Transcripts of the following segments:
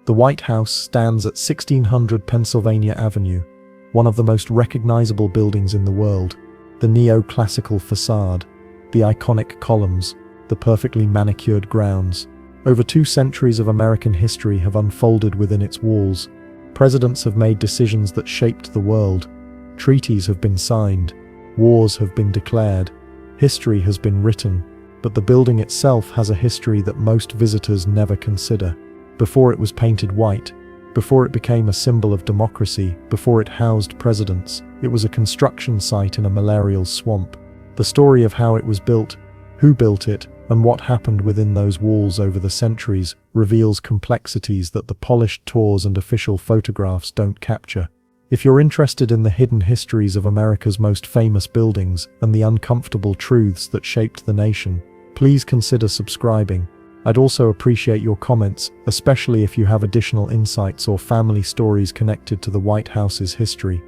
The White House stands at 1600 Pennsylvania Avenue, one of the most recognizable buildings in the world. The neoclassical facade, the iconic columns, the perfectly manicured grounds. Over 2 centuries of American history have unfolded within its walls. Presidents have made decisions that shaped the world. Treaties have been signed. Wars have been declared. History has been written. But the building itself has a history that most visitors never consider. Before it was painted white, before it became a symbol of democracy, before it housed presidents, it was a construction site in a malarial swamp. The story of how it was built, who built it, and what happened within those walls over the centuries reveals complexities that the polished tours and official photographs don't capture. If you're interested in the hidden histories of America's most famous buildings and the uncomfortable truths that shaped the nation, please consider subscribing. I'd also appreciate your comments, especially if you have additional insights or family stories connected to the White House's history.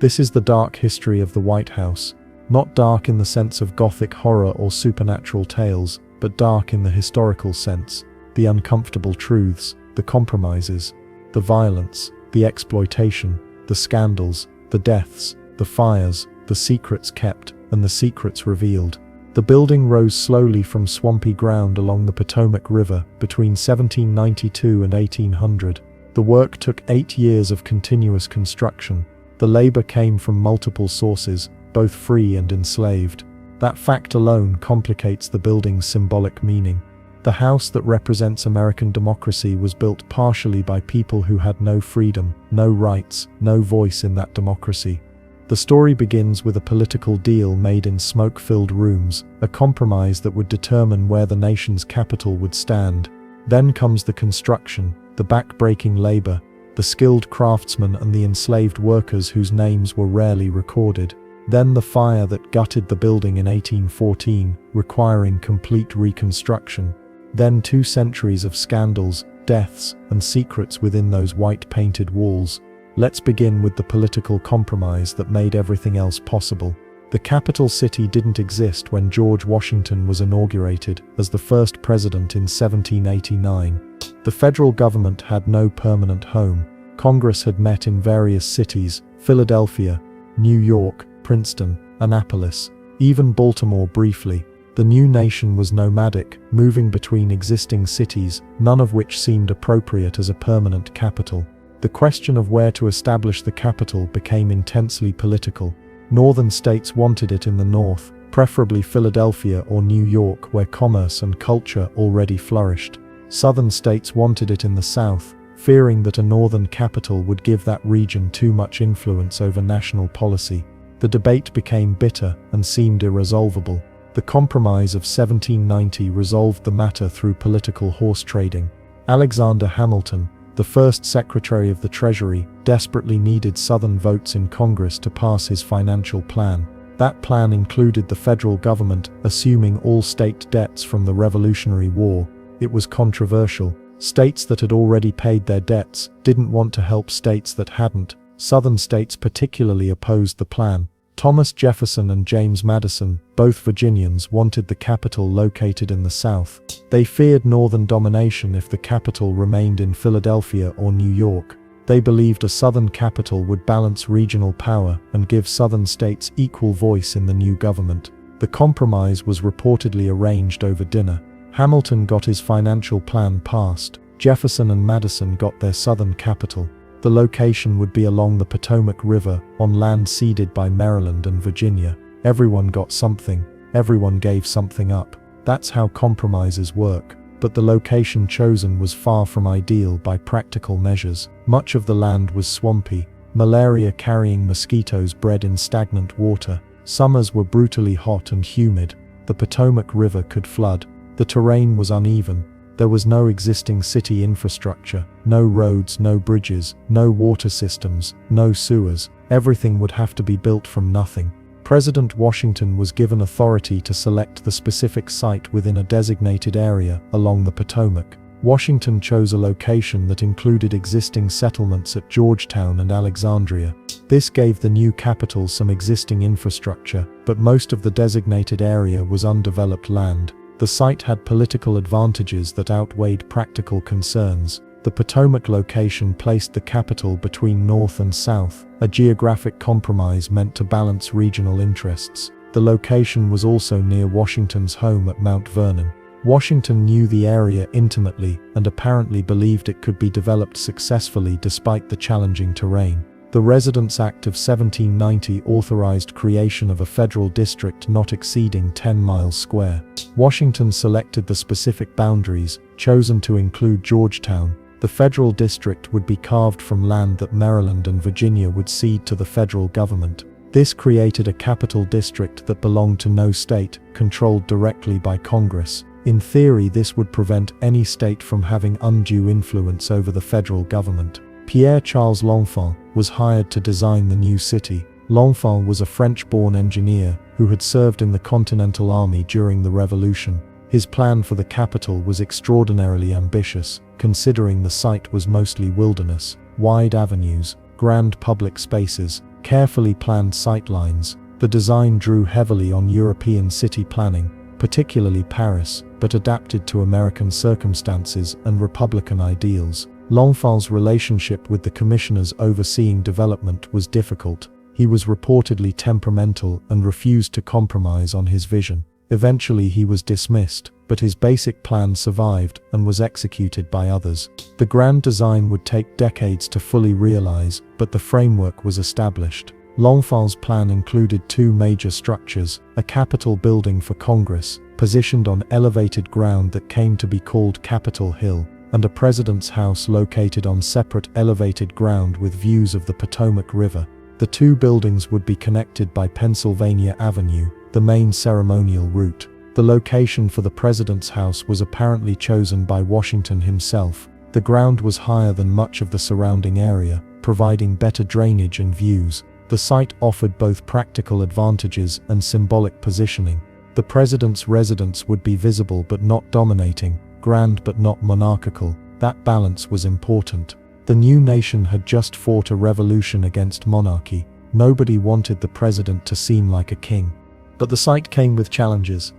This is the dark history of the White House. Not dark in the sense of gothic horror or supernatural tales, but dark in the historical sense. The uncomfortable truths, the compromises, the violence, the exploitation, the scandals, the deaths, the fires, the secrets kept, and the secrets revealed. The building rose slowly from swampy ground along the Potomac River between 1792 and 1800. The work took 8 years of continuous construction. The labor came from multiple sources, both free and enslaved. That fact alone complicates the building's symbolic meaning. The house that represents American democracy was built partially by people who had no freedom, no rights, no voice in that democracy. The story begins with a political deal made in smoke-filled rooms, a compromise that would determine where the nation's capital would stand. Then comes the construction, the back-breaking labor, the skilled craftsmen and the enslaved workers whose names were rarely recorded. Then the fire that gutted the building in 1814, requiring complete reconstruction. Then 2 centuries of scandals, deaths, and secrets within those white-painted walls. Let's begin with the political compromise that made everything else possible. The capital city didn't exist when George Washington was inaugurated as the first president in 1789. The federal government had no permanent home. Congress had met in various cities: Philadelphia, New York, Princeton, Annapolis, even Baltimore briefly. The new nation was nomadic, moving between existing cities, none of which seemed appropriate as a permanent capital. The question of where to establish the capital became intensely political. Northern states wanted it in the north, preferably Philadelphia or New York, where commerce and culture already flourished. Southern states wanted it in the south, fearing that a northern capital would give that region too much influence over national policy. The debate became bitter and seemed irresolvable. The Compromise of 1790 resolved the matter through political horse trading. Alexander Hamilton, the first Secretary of the Treasury, desperately needed Southern votes in Congress to pass his financial plan. That plan included the federal government assuming all state debts from the Revolutionary War. It was controversial. States that had already paid their debts didn't want to help states that hadn't. Southern states particularly opposed the plan. Thomas Jefferson and James Madison, both Virginians, wanted the capital located in the South. They feared Northern domination if the capital remained in Philadelphia or New York. They believed a Southern capital would balance regional power and give Southern states equal voice in the new government. The compromise was reportedly arranged over dinner. Hamilton got his financial plan passed. Jefferson and Madison got their Southern capital. The location would be along the Potomac River, on land ceded by Maryland and Virginia. Everyone got something. Everyone gave something up. That's how compromises work. But the location chosen was far from ideal by practical measures. Much of the land was swampy. Malaria-carrying mosquitoes bred in stagnant water. Summers were brutally hot and humid. The Potomac River could flood. The terrain was uneven. There was no existing city infrastructure, no roads, no bridges, no water systems, no sewers. Everything would have to be built from nothing. President Washington was given authority to select the specific site within a designated area along the Potomac. Washington chose a location that included existing settlements at Georgetown and Alexandria. This gave the new capital some existing infrastructure, but most of the designated area was undeveloped land. The site had political advantages that outweighed practical concerns. The Potomac location placed the capital between north and south, a geographic compromise meant to balance regional interests. The location was also near Washington's home at Mount Vernon. Washington knew the area intimately and apparently believed it could be developed successfully despite the challenging terrain. The Residence Act of 1790 authorized creation of a federal district not exceeding 10 miles square. Washington selected the specific boundaries, chosen to include Georgetown. The federal district would be carved from land that Maryland and Virginia would cede to the federal government. This created a capital district that belonged to no state, controlled directly by Congress. In theory, this would prevent any state from having undue influence over the federal government. Pierre-Charles L'Enfant was hired to design the new city. L'Enfant was a French-born engineer who had served in the Continental Army during the Revolution. His plan for the capital was extraordinarily ambitious, considering the site was mostly wilderness, wide avenues, grand public spaces, carefully planned sightlines. The design drew heavily on European city planning, particularly Paris, but adapted to American circumstances and Republican ideals. L'Enfant's relationship with the commissioners overseeing development was difficult. He was reportedly temperamental and refused to compromise on his vision. Eventually he was dismissed, but his basic plan survived and was executed by others. The grand design would take decades to fully realize, but the framework was established. L'Enfant's plan included two major structures: a Capitol building for Congress, positioned on elevated ground that came to be called Capitol Hill, and a President's House located on separate elevated ground with views of the Potomac River. The two buildings would be connected by Pennsylvania Avenue, the main ceremonial route. The location for the President's House was apparently chosen by Washington himself. The ground was higher than much of the surrounding area, providing better drainage and views. The site offered both practical advantages and symbolic positioning. The president's residence would be visible but not dominating, grand but not monarchical. That balance was important. The new nation had just fought a revolution against monarchy. Nobody wanted the president to seem like a king. But the site came with challenges.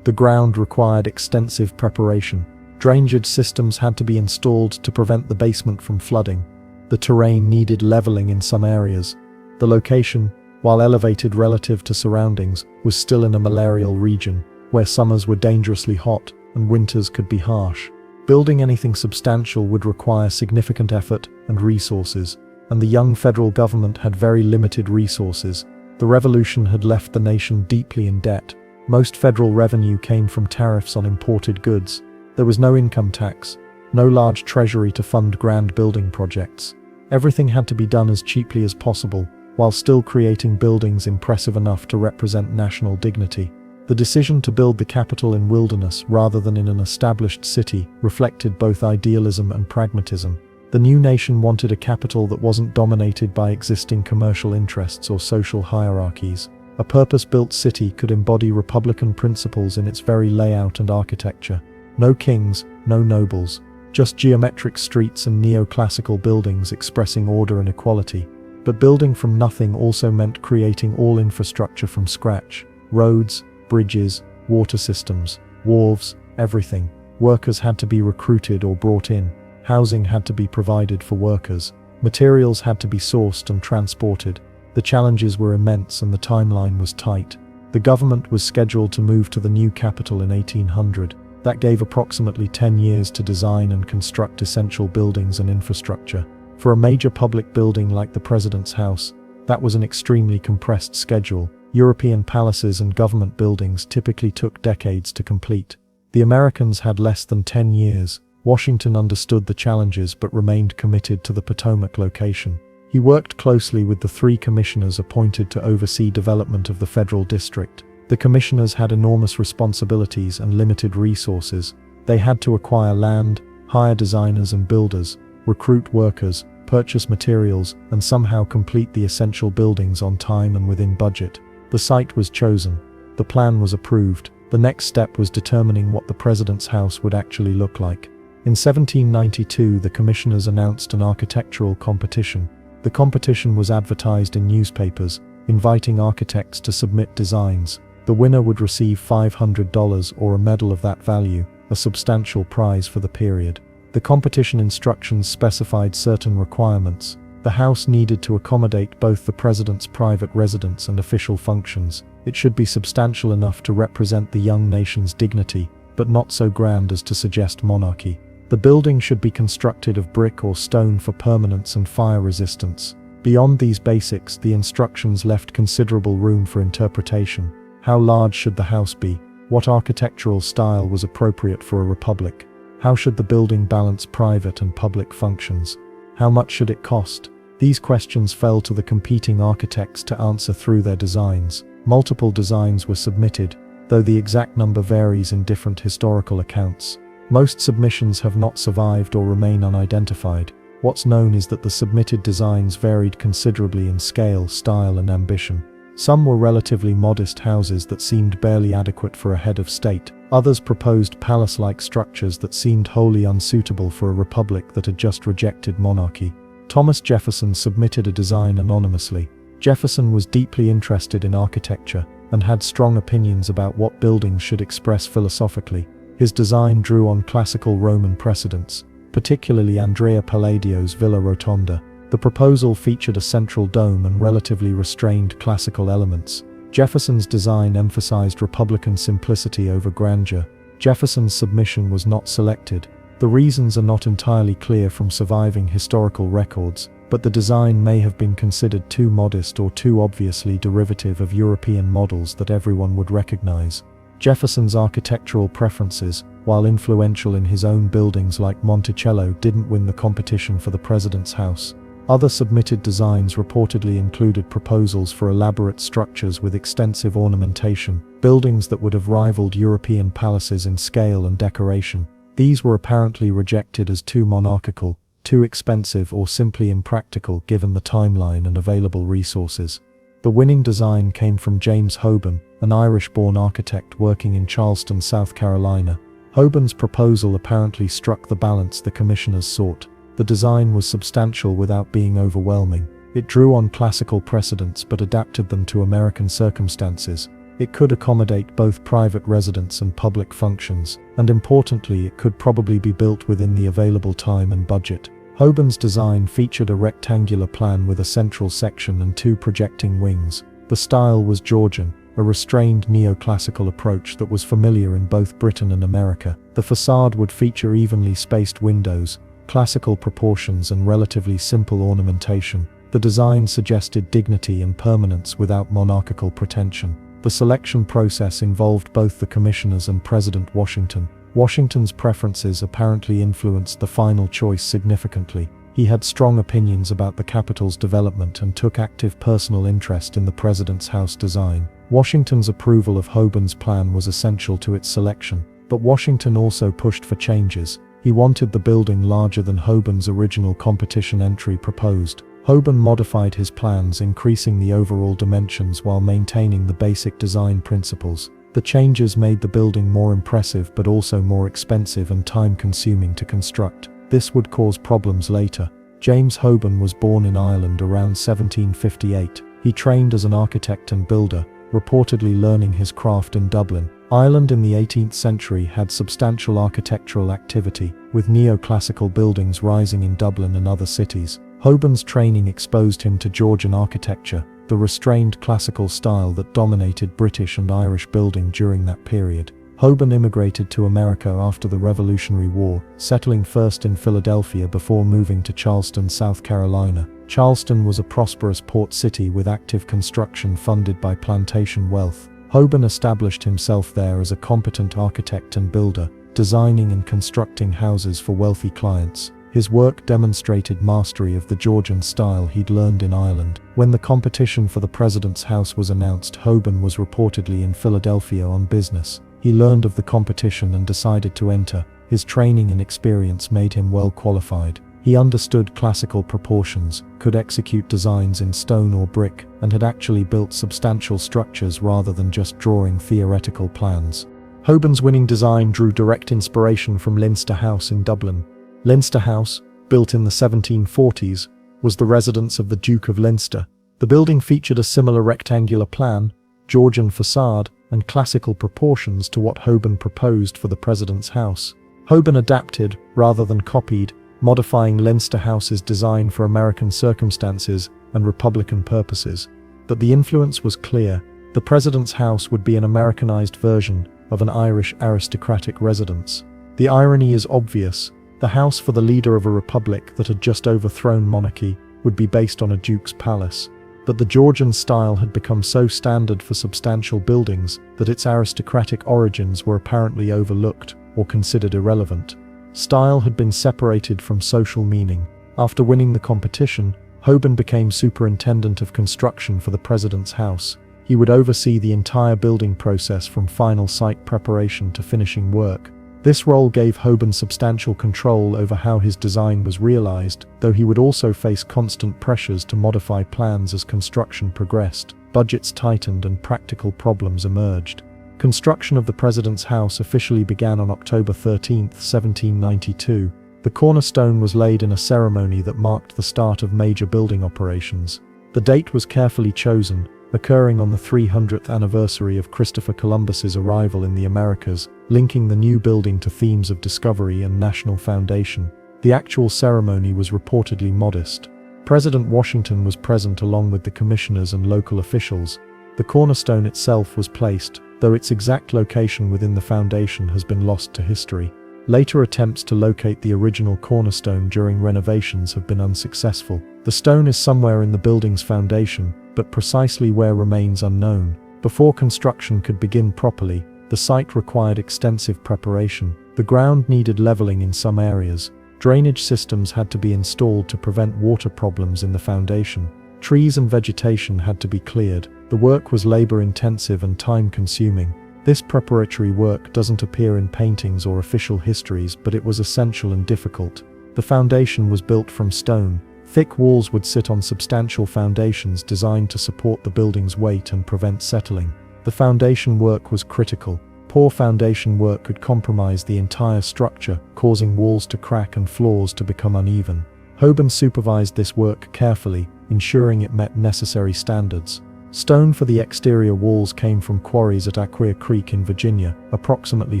The ground required extensive preparation. Drainage systems had to be installed to prevent the basement from flooding. The terrain needed leveling in some areas. The location, while elevated relative to surroundings, was still in a malarial region, where summers were dangerously hot and winters could be harsh. Building anything substantial would require significant effort and resources, and the young federal government had very limited resources. The revolution had left the nation deeply in debt. Most federal revenue came from tariffs on imported goods. There was no income tax, no large treasury to fund grand building projects. Everything had to be done as cheaply as possible, while still creating buildings impressive enough to represent national dignity. The decision to build the capital in wilderness rather than in an established city reflected both idealism and pragmatism. The new nation wanted a capital that wasn't dominated by existing commercial interests or social hierarchies. A purpose-built city could embody Republican principles in its very layout and architecture. No kings, no nobles, just geometric streets and neoclassical buildings expressing order and equality. But building from nothing also meant creating all infrastructure from scratch. Roads, bridges, water systems, wharves, everything. Workers had to be recruited or brought in. Housing had to be provided for workers. Materials had to be sourced and transported. The challenges were immense and the timeline was tight. The government was scheduled to move to the new capital in 1800. That gave approximately 10 years to design and construct essential buildings and infrastructure. For a major public building like the President's House, that was an extremely compressed schedule. European palaces and government buildings typically took decades to complete. The Americans had less than 10 years. Washington understood the challenges but remained committed to the Potomac location. He worked closely with the three commissioners appointed to oversee development of the federal district. The commissioners had enormous responsibilities and limited resources. They had to acquire land, hire designers and builders, recruit workers, purchase materials, and somehow complete the essential buildings on time and within budget. The site was chosen. The plan was approved. The next step was determining what the President's House would actually look like. In 1792, the commissioners announced an architectural competition. The competition was advertised in newspapers, inviting architects to submit designs. The winner would receive $500 or a medal of that value, a substantial prize for the period. The competition instructions specified certain requirements. The house needed to accommodate both the president's private residence and official functions. It should be substantial enough to represent the young nation's dignity, but not so grand as to suggest monarchy. The building should be constructed of brick or stone for permanence and fire resistance. Beyond these basics, the instructions left considerable room for interpretation. How large should the house be? What architectural style was appropriate for a republic? How should the building balance private and public functions? How much should it cost? These questions fell to the competing architects to answer through their designs. Multiple designs were submitted, though the exact number varies in different historical accounts. Most submissions have not survived or remain unidentified. What's known is that the submitted designs varied considerably in scale, style, and ambition. Some were relatively modest houses that seemed barely adequate for a head of state. Others proposed palace-like structures that seemed wholly unsuitable for a republic that had just rejected monarchy. Thomas Jefferson submitted a design anonymously. Jefferson was deeply interested in architecture and had strong opinions about what buildings should express philosophically. His design drew on classical Roman precedents, particularly Andrea Palladio's Villa Rotonda. The proposal featured a central dome and relatively restrained classical elements. Jefferson's design emphasized republican simplicity over grandeur. Jefferson's submission was not selected. The reasons are not entirely clear from surviving historical records, but the design may have been considered too modest or too obviously derivative of European models that everyone would recognize. Jefferson's architectural preferences, while influential in his own buildings like Monticello, didn't win the competition for the president's house. Other submitted designs reportedly included proposals for elaborate structures with extensive ornamentation, buildings that would have rivaled European palaces in scale and decoration. These were apparently rejected as too monarchical, too expensive, or simply impractical given the timeline and available resources. The winning design came from James Hoban, an Irish-born architect working in Charleston, South Carolina. Hoban's proposal apparently struck the balance the commissioners sought. The design was substantial without being overwhelming. It drew on classical precedents but adapted them to American circumstances. It could accommodate both private residence and public functions, and importantly, it could probably be built within the available time and budget. Hoban's design featured a rectangular plan with a central section and two projecting wings. The style was Georgian, a restrained neoclassical approach that was familiar in both Britain and America. The facade would feature evenly spaced windows, classical proportions, and relatively simple ornamentation. The design suggested dignity and permanence without monarchical pretension. The selection process involved both the commissioners and President Washington. Washington's preferences apparently influenced the final choice significantly. He had strong opinions about the capital's development and took active personal interest in the president's house design. Washington's approval of Hoban's plan was essential to its selection, but Washington also pushed for changes. He wanted the building larger than Hoban's original competition entry proposed. Hoban modified his plans, increasing the overall dimensions while maintaining the basic design principles. The changes made the building more impressive but also more expensive and time-consuming to construct. This would cause problems later. James Hoban was born in Ireland around 1758. He trained as an architect and builder, reportedly learning his craft in Dublin. Ireland in the 18th century had substantial architectural activity, with neoclassical buildings rising in Dublin and other cities. Hoban's training exposed him to Georgian architecture, the restrained classical style that dominated British and Irish building during that period. Hoban immigrated to America after the Revolutionary War, settling first in Philadelphia before moving to Charleston, South Carolina. Charleston was a prosperous port city with active construction funded by plantation wealth. Hoban established himself there as a competent architect and builder, designing and constructing houses for wealthy clients. His work demonstrated mastery of the Georgian style he'd learned in Ireland. When the competition for the president's house was announced, Hoban was reportedly in Philadelphia on business. He learned of the competition and decided to enter. His training and experience made him well qualified. He understood classical proportions, could execute designs in stone or brick, and had actually built substantial structures rather than just drawing theoretical plans. Hoban's winning design drew direct inspiration from Leinster House in Dublin. Leinster House, built in the 1740s, was the residence of the Duke of Leinster. The building featured a similar rectangular plan, Georgian facade, and classical proportions to what Hoban proposed for the president's house. Hoban adapted, rather than copied, modifying Leinster House's design for American circumstances and Republican purposes. But the influence was clear. The President's House would be an Americanized version of an Irish aristocratic residence. The irony is obvious. The house for the leader of a republic that had just overthrown monarchy would be based on a duke's palace. But the Georgian style had become so standard for substantial buildings that its aristocratic origins were apparently overlooked or considered irrelevant. Style had been separated from social meaning. After winning the competition, Hoban became superintendent of construction for the President's House. He would oversee the entire building process from final site preparation to finishing work. This role gave Hoban substantial control over how his design was realized, though he would also face constant pressures to modify plans as construction progressed. Budgets tightened and practical problems emerged. Construction of the President's House officially began on October 13, 1792. The cornerstone was laid in a ceremony that marked the start of major building operations. The date was carefully chosen, occurring on the 300th anniversary of Christopher Columbus's arrival in the Americas, linking the new building to themes of discovery and national foundation. The actual ceremony was reportedly modest. President Washington was present along with the commissioners and local officials. The cornerstone itself was placed, though its exact location within the foundation has been lost to history. Later attempts to locate the original cornerstone during renovations have been unsuccessful. The stone is somewhere in the building's foundation, but precisely where remains unknown. Before construction could begin properly, the site required extensive preparation. The ground needed leveling in some areas. Drainage systems had to be installed to prevent water problems in the foundation. Trees and vegetation had to be cleared. The work was labor-intensive and time-consuming. This preparatory work doesn't appear in paintings or official histories, but it was essential and difficult. The foundation was built from stone. Thick walls would sit on substantial foundations designed to support the building's weight and prevent settling. The foundation work was critical. Poor foundation work could compromise the entire structure, causing walls to crack and floors to become uneven. Hoban supervised this work carefully, ensuring it met necessary standards. Stone for the exterior walls came from quarries at Aquia Creek in Virginia, approximately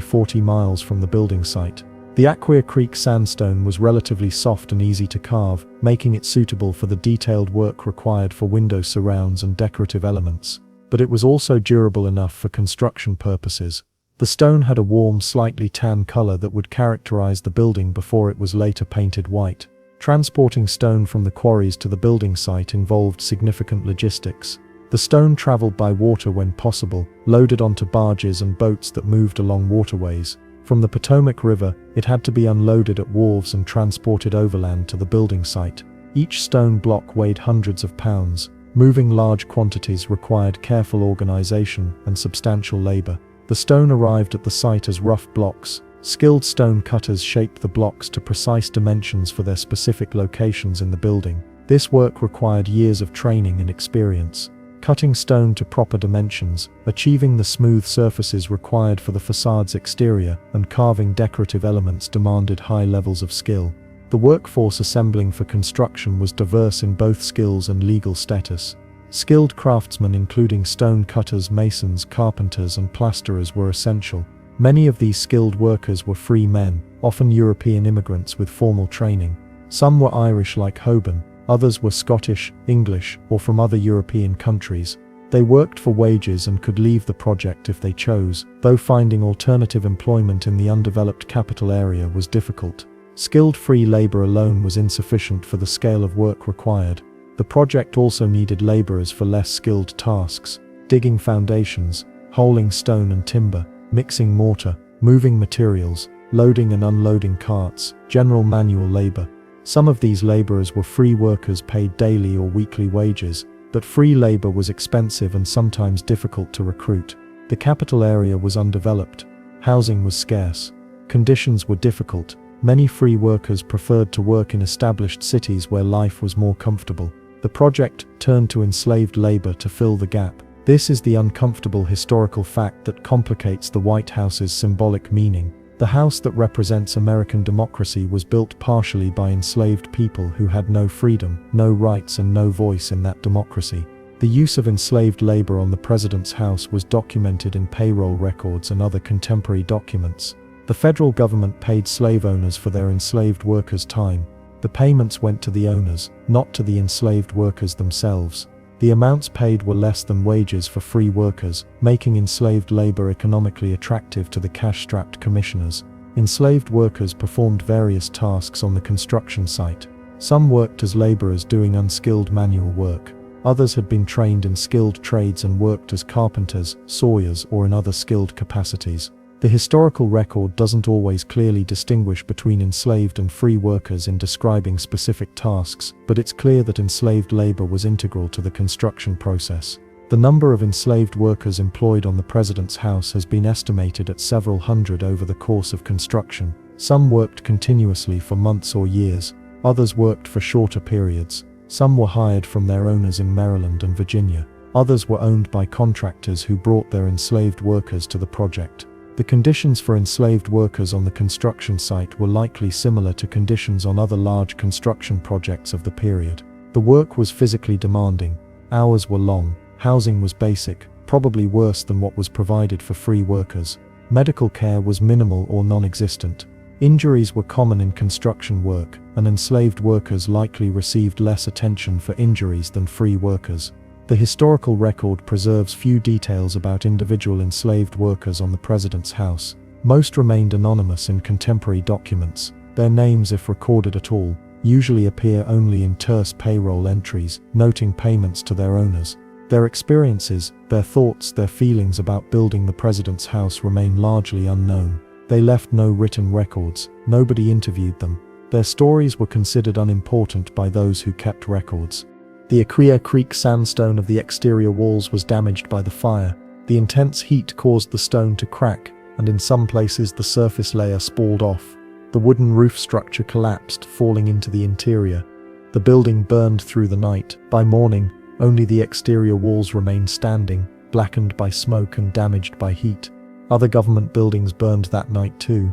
40 miles from the building site. The Aquia Creek sandstone was relatively soft and easy to carve, making it suitable for the detailed work required for window surrounds and decorative elements. But it was also durable enough for construction purposes. The stone had a warm, slightly tan color that would characterize the building before it was later painted white. Transporting stone from the quarries to the building site involved significant logistics. The stone traveled by water when possible, loaded onto barges and boats that moved along waterways. From the Potomac River, it had to be unloaded at wharves and transported overland to the building site. Each stone block weighed hundreds of pounds. Moving large quantities required careful organization and substantial labor. The stone arrived at the site as rough blocks. Skilled stone cutters shaped the blocks to precise dimensions for their specific locations in the building. This work required years of training and experience. Cutting stone to proper dimensions, achieving the smooth surfaces required for the facade's exterior, and carving decorative elements demanded high levels of skill. The workforce assembling for construction was diverse in both skills and legal status. Skilled craftsmen including stone cutters, masons, carpenters, and plasterers were essential. Many of these skilled workers were free men, often European immigrants with formal training. Some were Irish like Hoban. Others were Scottish, English, or from other European countries. They worked for wages and could leave the project if they chose, though finding alternative employment in the undeveloped capital area was difficult. Skilled free labor alone was insufficient for the scale of work required. The project also needed laborers for less skilled tasks: digging foundations, holing stone and timber, mixing mortar, moving materials, loading and unloading carts, general manual labor. Some of these laborers were free workers paid daily or weekly wages, but free labor was expensive and sometimes difficult to recruit. The capital area was undeveloped. Housing was scarce. Conditions were difficult. Many free workers preferred to work in established cities where life was more comfortable. The project turned to enslaved labor to fill the gap. This is the uncomfortable historical fact that complicates the White House's symbolic meaning. The house that represents American democracy was built partially by enslaved people who had no freedom, no rights, and no voice in that democracy. The use of enslaved labor on the President's House was documented in payroll records and other contemporary documents. The federal government paid slave owners for their enslaved workers' time. The payments went to the owners, not to the enslaved workers themselves. The amounts paid were less than wages for free workers, making enslaved labor economically attractive to the cash-strapped commissioners. Enslaved workers performed various tasks on the construction site. Some worked as laborers doing unskilled manual work. Others had been trained in skilled trades and worked as carpenters, sawyers, or in other skilled capacities. The historical record doesn't always clearly distinguish between enslaved and free workers in describing specific tasks, but it's clear that enslaved labor was integral to the construction process. The number of enslaved workers employed on the president's house has been estimated at several hundred over the course of construction. Some worked continuously for months or years. Others worked for shorter periods. Some were hired from their owners in Maryland and Virginia. Others were owned by contractors who brought their enslaved workers to the project. The conditions for enslaved workers on the construction site were likely similar to conditions on other large construction projects of the period. The work was physically demanding. Hours were long. Housing was basic, probably worse than what was provided for free workers. Medical care was minimal or non-existent. Injuries were common in construction work, and enslaved workers likely received less attention for injuries than free workers. The historical record preserves few details about individual enslaved workers on the president's house. Most remained anonymous in contemporary documents. Their names, if recorded at all, usually appear only in terse payroll entries, noting payments to their owners. Their experiences, their thoughts, their feelings about building the president's house remain largely unknown. They left no written records. Nobody interviewed them. Their stories were considered unimportant by those who kept records. The Aquia Creek sandstone of the exterior walls was damaged by the fire. The intense heat caused the stone to crack, and in some places the surface layer spalled off. The wooden roof structure collapsed, falling into the interior. The building burned through the night. By morning, only the exterior walls remained standing, blackened by smoke and damaged by heat. Other government buildings burned that night too.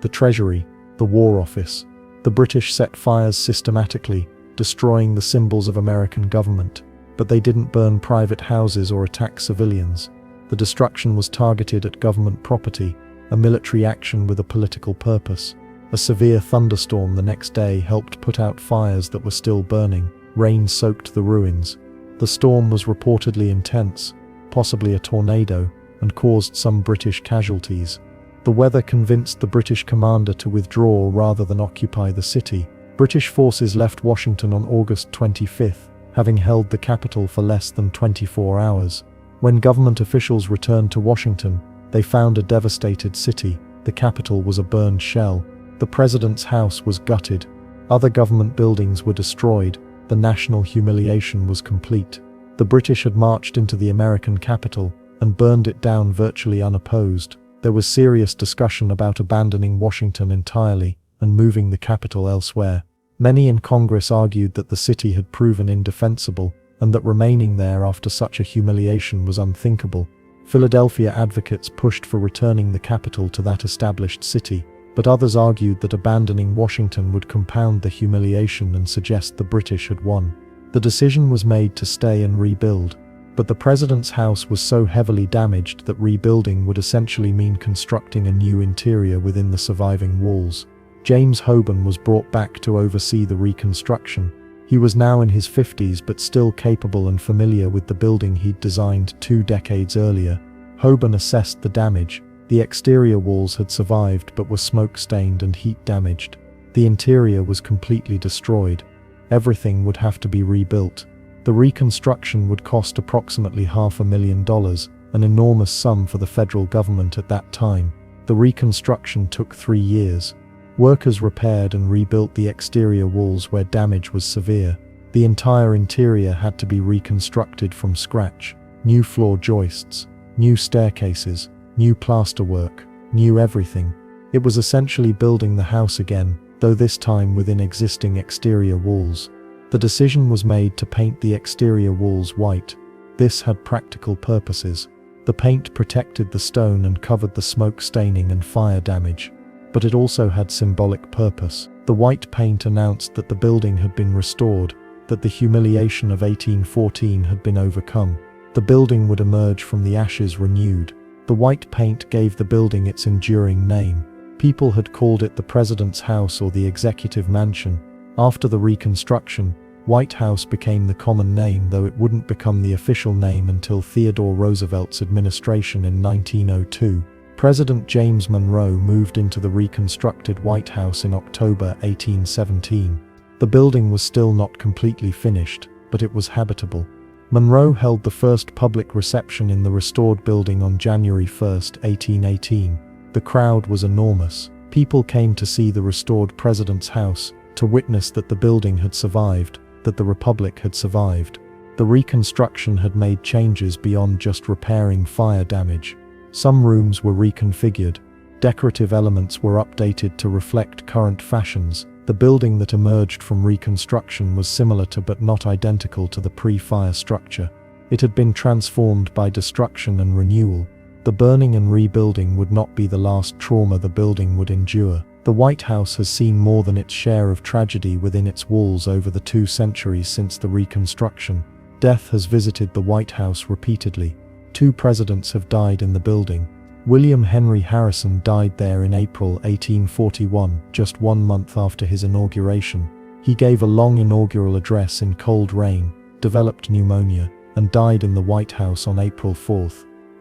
The Treasury, the War Office. The British set fires systematically, destroying the symbols of American government. But they didn't burn private houses or attack civilians. The destruction was targeted at government property, a military action with a political purpose. A severe thunderstorm the next day helped put out fires that were still burning. Rain soaked the ruins. The storm was reportedly intense, possibly a tornado, and caused some British casualties. The weather convinced the British commander to withdraw rather than occupy the city. British forces left Washington on August 25, having held the capital for less than 24 hours. When government officials returned to Washington, they found a devastated city. The capital was a burned shell. The president's house was gutted. Other government buildings were destroyed. The national humiliation was complete. The British had marched into the American capital and burned it down virtually unopposed. There was serious discussion about abandoning Washington entirely and moving the capital elsewhere. Many in Congress argued that the city had proven indefensible and that remaining there after such a humiliation was unthinkable. Philadelphia advocates pushed for returning the capital to that established city, but others argued that abandoning Washington would compound the humiliation and suggest the British had won. The decision was made to stay and rebuild, but the president's house was so heavily damaged that rebuilding would essentially mean constructing a new interior within the surviving walls. James Hoban was brought back to oversee the reconstruction. He was now in his 50s but still capable and familiar with the building he'd designed 2 decades earlier. Hoban assessed the damage. The exterior walls had survived but were smoke-stained and heat-damaged. The interior was completely destroyed. Everything would have to be rebuilt. The reconstruction would cost approximately $500,000, an enormous sum for the federal government at that time. The reconstruction took 3 years. Workers repaired and rebuilt the exterior walls where damage was severe. The entire interior had to be reconstructed from scratch. New floor joists, new staircases, new plasterwork, new everything. It was essentially building the house again, though this time within existing exterior walls. The decision was made to paint the exterior walls white. This had practical purposes. The paint protected the stone and covered the smoke staining and fire damage. But it also had symbolic purpose. The white paint announced that the building had been restored, that the humiliation of 1814 had been overcome. The building would emerge from the ashes renewed. The white paint gave the building its enduring name. People had called it the President's House or the Executive Mansion. After the Reconstruction, White House became the common name, though it wouldn't become the official name until Theodore Roosevelt's administration in 1902. President James Monroe moved into the reconstructed White House in October 1817. The building was still not completely finished, but it was habitable. Monroe held the first public reception in the restored building on January 1, 1818. The crowd was enormous. People came to see the restored president's house, to witness that the building had survived, that the Republic had survived. The reconstruction had made changes beyond just repairing fire damage. Some rooms were reconfigured. Decorative elements were updated to reflect current fashions. The building that emerged from reconstruction was similar to but not identical to the pre-fire structure. It had been transformed by destruction and renewal. The burning and rebuilding would not be the last trauma the building would endure. The White House has seen more than its share of tragedy within its walls over the 2 centuries since the Reconstruction. Death has visited the White House repeatedly. 2 presidents have died in the building. William Henry Harrison died there in April 1841, just 1 month after his inauguration. He gave a long inaugural address in cold rain, developed pneumonia, and died in the White House on April 4.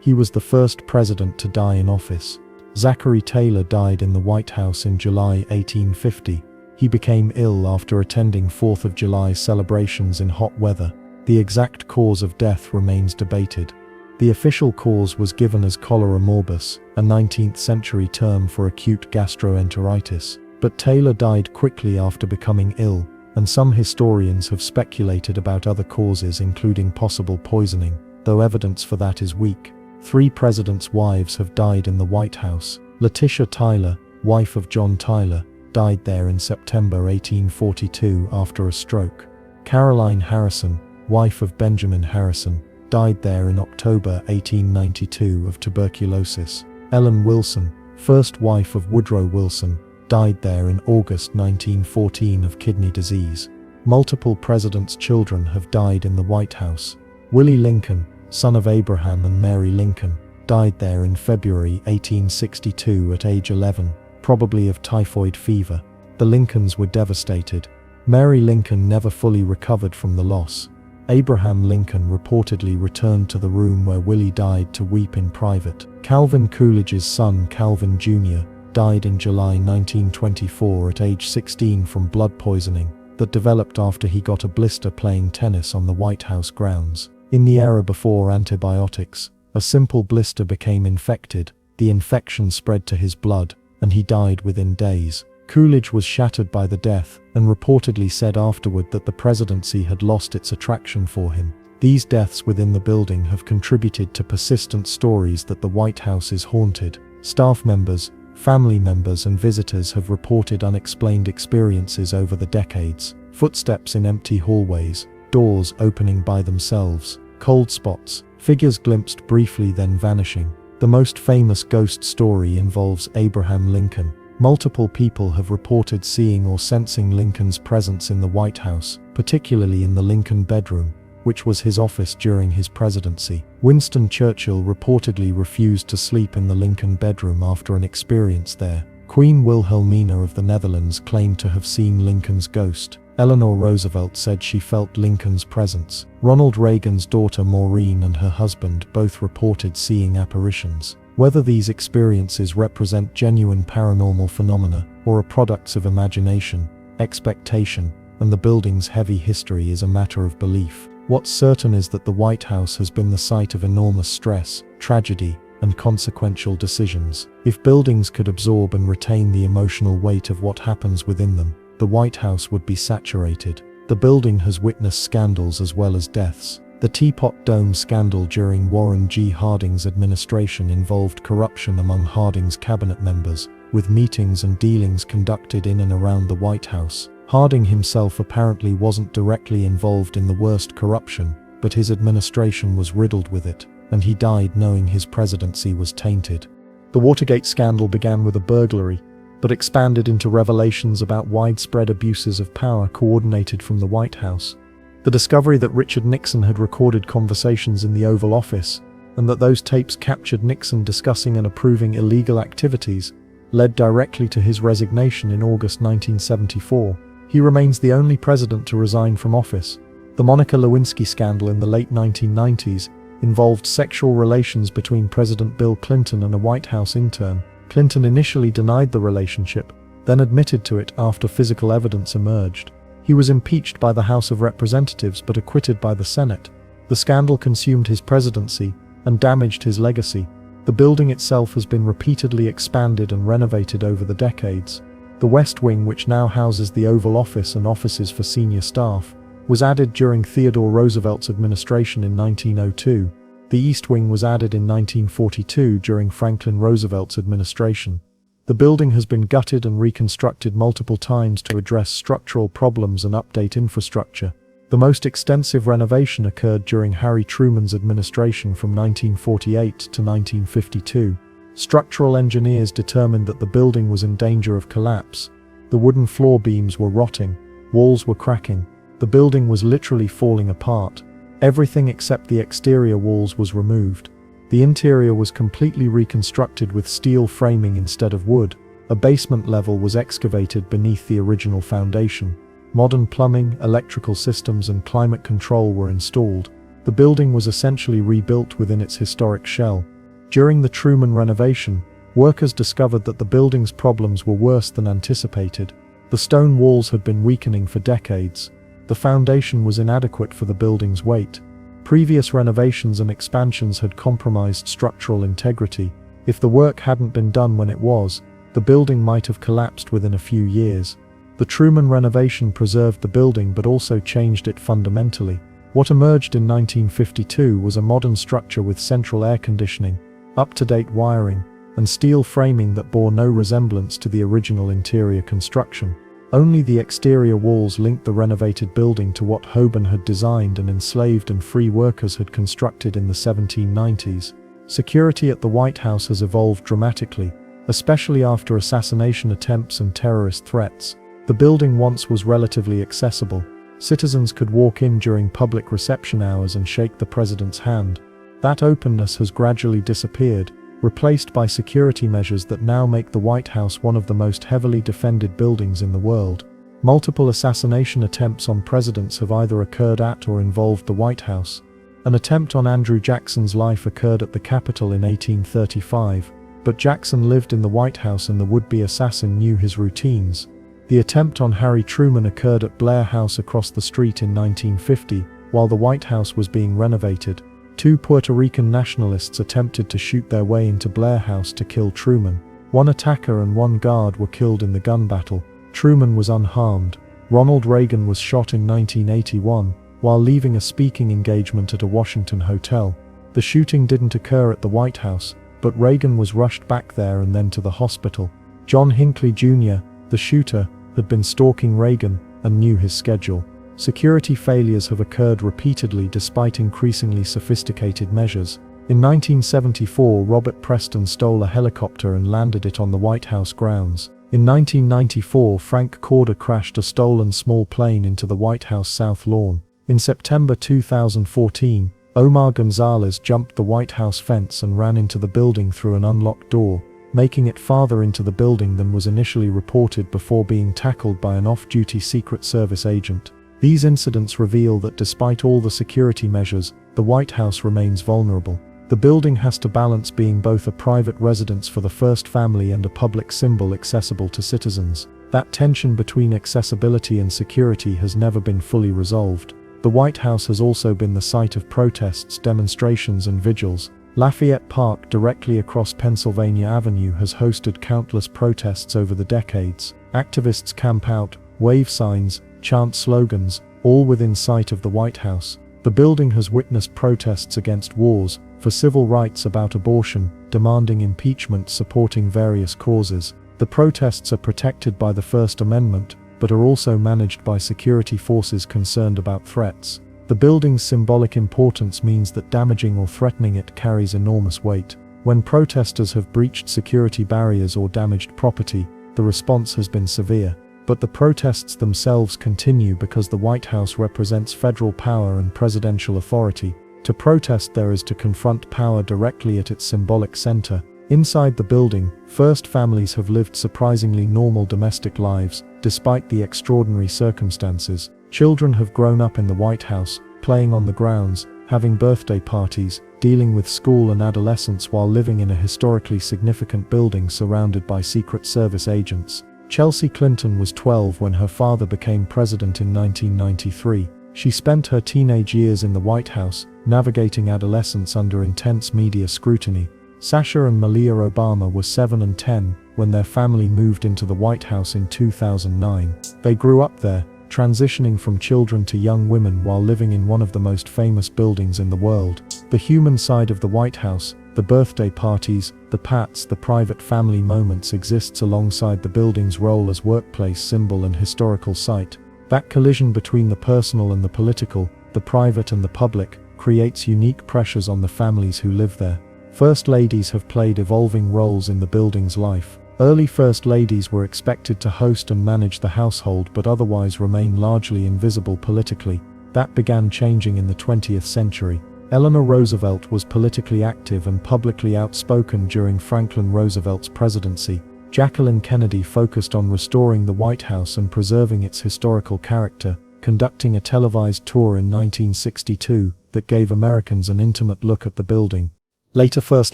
He was the first president to die in office. Zachary Taylor died in the White House in July 1850. He became ill after attending 4th of July celebrations in hot weather. The exact cause of death remains debated. The official cause was given as cholera morbus, a 19th century term for acute gastroenteritis. But Taylor died quickly after becoming ill, and some historians have speculated about other causes, including possible poisoning, though evidence for that is weak. 3 presidents' wives have died in the White House. Letitia Tyler, wife of John Tyler, died there in September 1842 after a stroke. Caroline Harrison, wife of Benjamin Harrison, died there in October 1892 of tuberculosis. Ellen Wilson, first wife of Woodrow Wilson, died there in August 1914 of kidney disease. Multiple presidents' children have died in the White House. Willie Lincoln, son of Abraham and Mary Lincoln, died there in February 1862 at age 11, probably of typhoid fever. The Lincolns were devastated. Mary Lincoln never fully recovered from the loss. Abraham Lincoln reportedly returned to the room where Willie died to weep in private. Calvin Coolidge's son, Calvin Jr., died in July 1924 at age 16 from blood poisoning that developed after he got a blister playing tennis on the White House grounds. In the era before antibiotics, a simple blister became infected, the infection spread to his blood, and he died within days. Coolidge was shattered by the death, and reportedly said afterward that the presidency had lost its attraction for him. These deaths within the building have contributed to persistent stories that the White House is haunted. Staff members, family members, and visitors have reported unexplained experiences over the decades. Footsteps in empty hallways, doors opening by themselves, cold spots, figures glimpsed briefly then vanishing. The most famous ghost story involves Abraham Lincoln. Multiple people have reported seeing or sensing Lincoln's presence in the White House, particularly in the Lincoln bedroom, which was his office during his presidency. Winston Churchill reportedly refused to sleep in the Lincoln bedroom after an experience there. Queen Wilhelmina of the Netherlands claimed to have seen Lincoln's ghost. Eleanor Roosevelt said she felt Lincoln's presence. Ronald Reagan's daughter Maureen and her husband both reported seeing apparitions. Whether these experiences represent genuine paranormal phenomena or are products of imagination, expectation, and the building's heavy history is a matter of belief. What's certain is that the White House has been the site of enormous stress, tragedy, and consequential decisions. If buildings could absorb and retain the emotional weight of what happens within them, the White House would be saturated. The building has witnessed scandals as well as deaths. The Teapot Dome scandal during Warren G. Harding's administration involved corruption among Harding's cabinet members, with meetings and dealings conducted in and around the White House. Harding himself apparently wasn't directly involved in the worst corruption, but his administration was riddled with it, and he died knowing his presidency was tainted. The Watergate scandal began with a burglary, but expanded into revelations about widespread abuses of power coordinated from the White House. The discovery that Richard Nixon had recorded conversations in the Oval Office, and that those tapes captured Nixon discussing and approving illegal activities, led directly to his resignation in August 1974. He remains the only president to resign from office. The Monica Lewinsky scandal in the late 1990s involved sexual relations between President Bill Clinton and a White House intern. Clinton initially denied the relationship, then admitted to it after physical evidence emerged. He was impeached by the House of Representatives but acquitted by the Senate. The scandal consumed his presidency and damaged his legacy. The building itself has been repeatedly expanded and renovated over the decades. The West Wing, which now houses the Oval Office and offices for senior staff, was added during Theodore Roosevelt's administration in 1902. The East Wing was added in 1942 during Franklin Roosevelt's administration. The building has been gutted and reconstructed multiple times to address structural problems and update infrastructure. The most extensive renovation occurred during Harry Truman's administration from 1948 to 1952. Structural engineers determined that the building was in danger of collapse. The wooden floor beams were rotting, walls were cracking. The building was literally falling apart. Everything except the exterior walls was removed. The interior was completely reconstructed with steel framing instead of wood. A basement level was excavated beneath the original foundation. Modern plumbing, electrical systems, and climate control were installed. The building was essentially rebuilt within its historic shell. During the Truman renovation, workers discovered that the building's problems were worse than anticipated. The stone walls had been weakening for decades. The foundation was inadequate for the building's weight. Previous renovations and expansions had compromised structural integrity. If the work hadn't been done when it was, the building might have collapsed within a few years. The Truman renovation preserved the building but also changed it fundamentally. What emerged in 1952 was a modern structure with central air conditioning, up-to-date wiring, and steel framing that bore no resemblance to the original interior construction. Only the exterior walls linked the renovated building to what Hoban had designed and enslaved and free workers had constructed in the 1790s. Security at the White House has evolved dramatically, especially after assassination attempts and terrorist threats. The building once was relatively accessible. Citizens could walk in during public reception hours and shake the president's hand. That openness has gradually disappeared, replaced by security measures that now make the White House one of the most heavily defended buildings in the world. Multiple assassination attempts on presidents have either occurred at or involved the White House. An attempt on Andrew Jackson's life occurred at the Capitol in 1835, but Jackson lived in the White House and the would-be assassin knew his routines. The attempt on Harry Truman occurred at Blair House across the street in 1950, while the White House was being renovated. Two Puerto Rican nationalists attempted to shoot their way into Blair House to kill Truman. One attacker and one guard were killed in the gun battle. Truman was unharmed. Ronald Reagan was shot in 1981, while leaving a speaking engagement at a Washington hotel. The shooting didn't occur at the White House, but Reagan was rushed back there and then to the hospital. John Hinckley Jr., the shooter, had been stalking Reagan and knew his schedule. Security failures have occurred repeatedly despite increasingly sophisticated measures. In 1974, Robert Preston stole a helicopter and landed it on the White House grounds. In 1994, Frank Corder crashed a stolen small plane into the White House South Lawn. In September 2014, Omar Gonzalez jumped the White House fence and ran into the building through an unlocked door, making it farther into the building than was initially reported before being tackled by an off-duty Secret Service agent. These incidents reveal that despite all the security measures, the White House remains vulnerable. The building has to balance being both a private residence for the first family and a public symbol accessible to citizens. That tension between accessibility and security has never been fully resolved. The White House has also been the site of protests, demonstrations, and vigils. Lafayette Park, directly across Pennsylvania Avenue, has hosted countless protests over the decades. Activists camp out, wave signs, chant slogans, all within sight of the White House. The building has witnessed protests against wars, for civil rights, about abortion, demanding impeachment, supporting various causes. The protests are protected by the First Amendment, but are also managed by security forces concerned about threats. The building's symbolic importance means that damaging or threatening it carries enormous weight. When protesters have breached security barriers or damaged property, the response has been severe. But the protests themselves continue because the White House represents federal power and presidential authority. To protest there is to confront power directly at its symbolic center. Inside the building, first families have lived surprisingly normal domestic lives, despite the extraordinary circumstances. Children have grown up in the White House, playing on the grounds, having birthday parties, dealing with school and adolescence while living in a historically significant building surrounded by Secret Service agents. Chelsea Clinton was 12 when her father became president in 1993. She spent her teenage years in the White House, navigating adolescence under intense media scrutiny. Sasha and Malia Obama were 7 and 10 when their family moved into the White House in 2009. They grew up there, transitioning from children to young women while living in one of the most famous buildings in the world. The human side of the White House, the birthday parties, the pats, the private family moments exists alongside the building's role as workplace symbol and historical site. That collision between the personal and the political, the private and the public, creates unique pressures on the families who live there. First ladies have played evolving roles in the building's life. Early first ladies were expected to host and manage the household but otherwise remain largely invisible politically. That began changing in the 20th century. Eleanor Roosevelt was politically active and publicly outspoken during Franklin Roosevelt's presidency. Jacqueline Kennedy focused on restoring the White House and preserving its historical character, conducting a televised tour in 1962 that gave Americans an intimate look at the building. Later first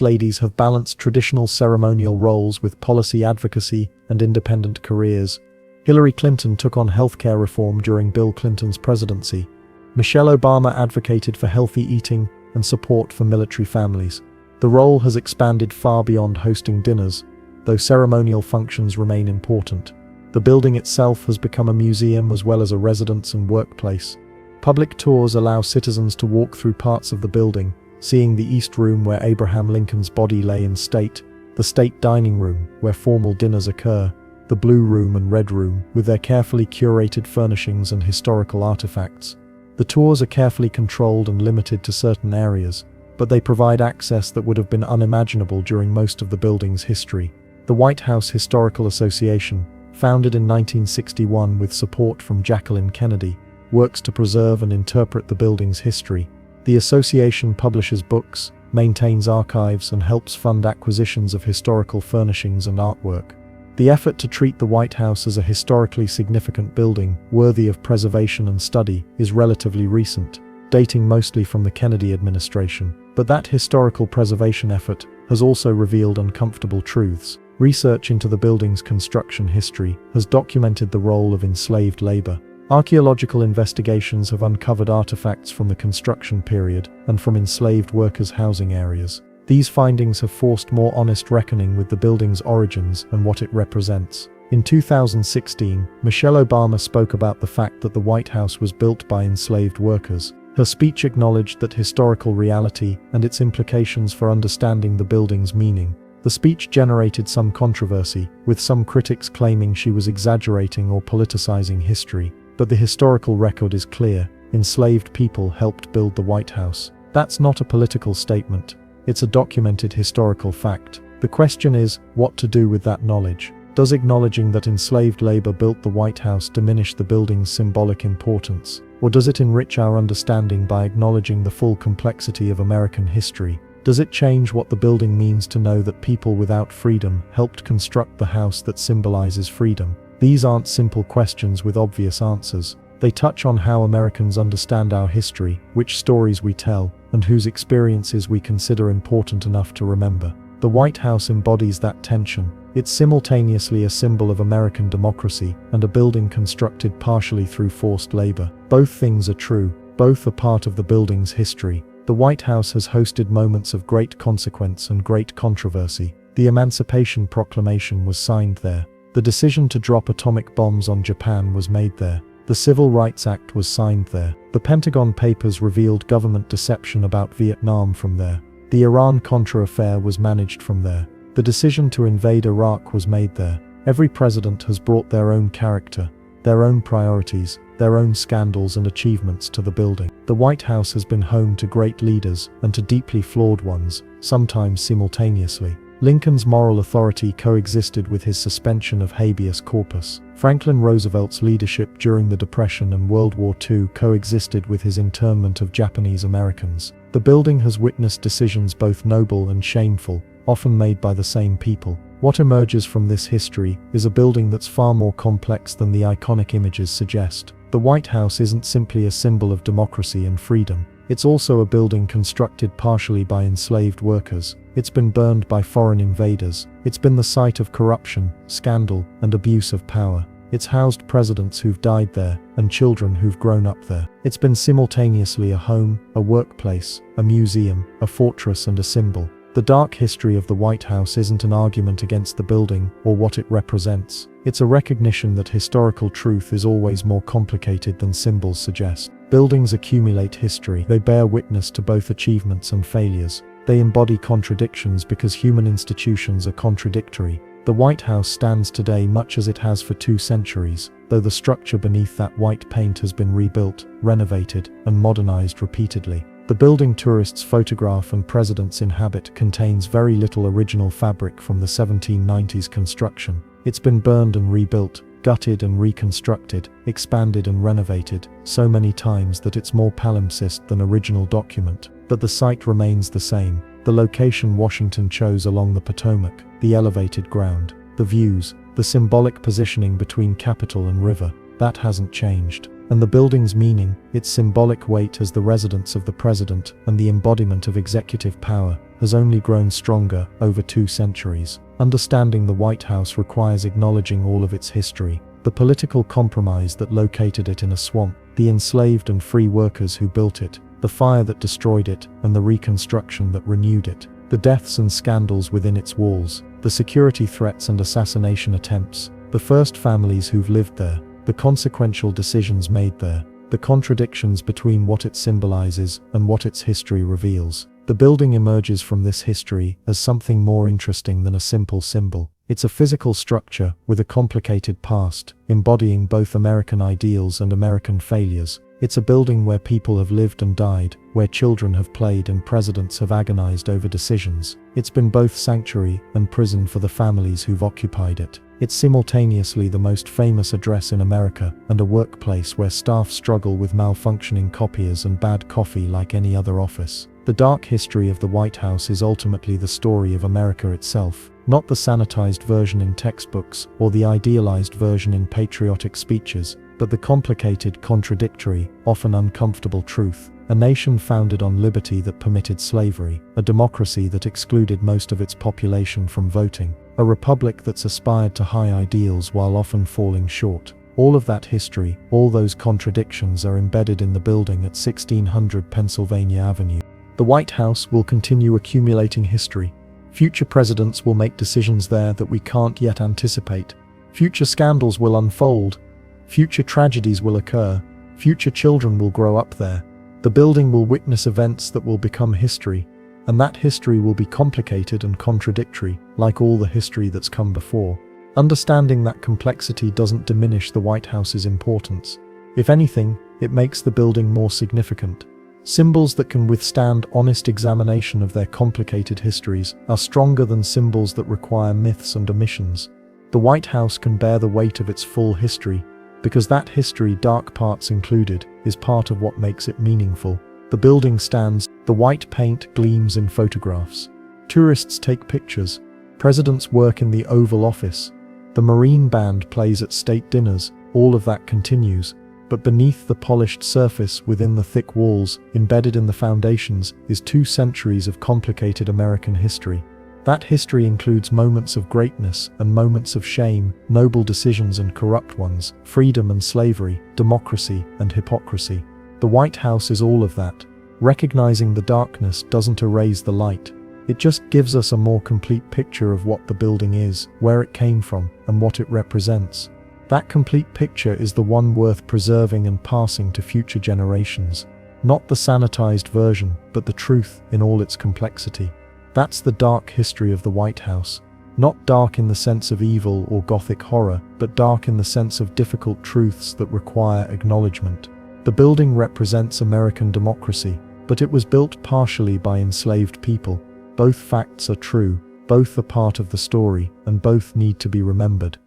ladies have balanced traditional ceremonial roles with policy advocacy and independent careers. Hillary Clinton took on healthcare reform during Bill Clinton's presidency. Michelle Obama advocated for healthy eating and support for military families. The role has expanded far beyond hosting dinners, though ceremonial functions remain important. The building itself has become a museum as well as a residence and workplace. Public tours allow citizens to walk through parts of the building, seeing the East Room where Abraham Lincoln's body lay in state, the State Dining Room where formal dinners occur, the Blue Room and Red Room with their carefully curated furnishings and historical artifacts. The tours are carefully controlled and limited to certain areas, but they provide access that would have been unimaginable during most of the building's history. The White House Historical Association, founded in 1961 with support from Jacqueline Kennedy, works to preserve and interpret the building's history. The association publishes books, maintains archives, and helps fund acquisitions of historical furnishings and artwork. The effort to treat the White House as a historically significant building, worthy of preservation and study, is relatively recent, dating mostly from the Kennedy administration. But that historical preservation effort has also revealed uncomfortable truths. Research into the building's construction history has documented the role of enslaved labor. Archaeological investigations have uncovered artifacts from the construction period and from enslaved workers' housing areas. These findings have forced more honest reckoning with the building's origins and what it represents. In 2016, Michelle Obama spoke about the fact that the White House was built by enslaved workers. Her speech acknowledged that historical reality and its implications for understanding the building's meaning. The speech generated some controversy, with some critics claiming she was exaggerating or politicizing history. But the historical record is clear: enslaved people helped build the White House. That's not a political statement. It's a documented historical fact. The question is, what to do with that knowledge? Does acknowledging that enslaved labor built the White House diminish the building's symbolic importance? Or does it enrich our understanding by acknowledging the full complexity of American history? Does it change what the building means to know that people without freedom helped construct the house that symbolizes freedom? These aren't simple questions with obvious answers. They touch on how Americans understand our history, which stories we tell, and whose experiences we consider important enough to remember. The White House embodies that tension. It's simultaneously a symbol of American democracy and a building constructed partially through forced labor. Both things are true. Both are part of the building's history. The White House has hosted moments of great consequence and great controversy. The Emancipation Proclamation was signed there. The decision to drop atomic bombs on Japan was made there. The Civil Rights Act was signed there. The Pentagon Papers revealed government deception about Vietnam from there. The Iran-Contra affair was managed from there. The decision to invade Iraq was made there. Every president has brought their own character, their own priorities, their own scandals and achievements to the building. The White House has been home to great leaders and to deeply flawed ones, sometimes simultaneously. Lincoln's moral authority coexisted with his suspension of habeas corpus. Franklin Roosevelt's leadership during the Depression and World War II coexisted with his internment of Japanese Americans. The building has witnessed decisions both noble and shameful, often made by the same people. What emerges from this history is a building that's far more complex than the iconic images suggest. The White House isn't simply a symbol of democracy and freedom. It's also a building constructed partially by enslaved workers. It's been burned by foreign invaders. It's been the site of corruption, scandal, and abuse of power. It's housed presidents who've died there, and children who've grown up there. It's been simultaneously a home, a workplace, a museum, a fortress, and a symbol. The dark history of the White House isn't an argument against the building or what it represents. It's a recognition that historical truth is always more complicated than symbols suggest. Buildings accumulate history. They bear witness to both achievements and failures. They embody contradictions because human institutions are contradictory. The White House stands today much as it has for 2 centuries, though the structure beneath that white paint has been rebuilt, renovated, and modernized repeatedly. The building tourists photograph and presidents inhabit contains very little original fabric from the 1790s construction. It's been burned and rebuilt, gutted and reconstructed, expanded and renovated, so many times that it's more palimpsest than original document. But the site remains the same. The location Washington chose along the Potomac, the elevated ground, the views, the symbolic positioning between Capitol and river, that hasn't changed. And the building's meaning, its symbolic weight as the residence of the president and the embodiment of executive power, has only grown stronger over 2 centuries. Understanding the White House requires acknowledging all of its history, the political compromise that located it in a swamp, the enslaved and free workers who built it, the fire that destroyed it, and the reconstruction that renewed it, the deaths and scandals within its walls, the security threats and assassination attempts, the first families who've lived there, the consequential decisions made there, the contradictions between what it symbolizes and what its history reveals. The building emerges from this history as something more interesting than a simple symbol. It's a physical structure with a complicated past, embodying both American ideals and American failures. It's a building where people have lived and died, where children have played and presidents have agonized over decisions. It's been both sanctuary and prison for the families who've occupied it. It's simultaneously the most famous address in America and a workplace where staff struggle with malfunctioning copiers and bad coffee like any other office. The dark history of the White House is ultimately the story of America itself, not the sanitized version in textbooks or the idealized version in patriotic speeches, but the complicated, contradictory, often uncomfortable truth. A nation founded on liberty that permitted slavery, a democracy that excluded most of its population from voting, a republic that's aspired to high ideals while often falling short. All of that history, all those contradictions are embedded in the building at 1600 Pennsylvania Avenue. The White House will continue accumulating history. Future presidents will make decisions there that we can't yet anticipate. Future scandals will unfold. Future tragedies will occur. Future children will grow up there. The building will witness events that will become history, and that history will be complicated and contradictory, like all the history that's come before. Understanding that complexity doesn't diminish the White House's importance. If anything, it makes the building more significant. Symbols that can withstand honest examination of their complicated histories are stronger than symbols that require myths and omissions. The White House can bear the weight of its full history, because that history, dark parts included, is part of what makes it meaningful. The building stands, the white paint gleams in photographs. Tourists take pictures. Presidents work in the Oval Office. The Marine Band plays at state dinners. All of that continues. But beneath the polished surface, within the thick walls, embedded in the foundations, is 2 centuries of complicated American history. That history includes moments of greatness and moments of shame, noble decisions and corrupt ones, freedom and slavery, democracy and hypocrisy. The White House is all of that. Recognizing the darkness doesn't erase the light. It just gives us a more complete picture of what the building is, where it came from, and what it represents. That complete picture is the one worth preserving and passing to future generations. Not the sanitized version, but the truth in all its complexity. That's the dark history of the White House. Not dark in the sense of evil or gothic horror, but dark in the sense of difficult truths that require acknowledgement. The building represents American democracy, but it was built partially by enslaved people. Both facts are true, both are part of the story, and both need to be remembered.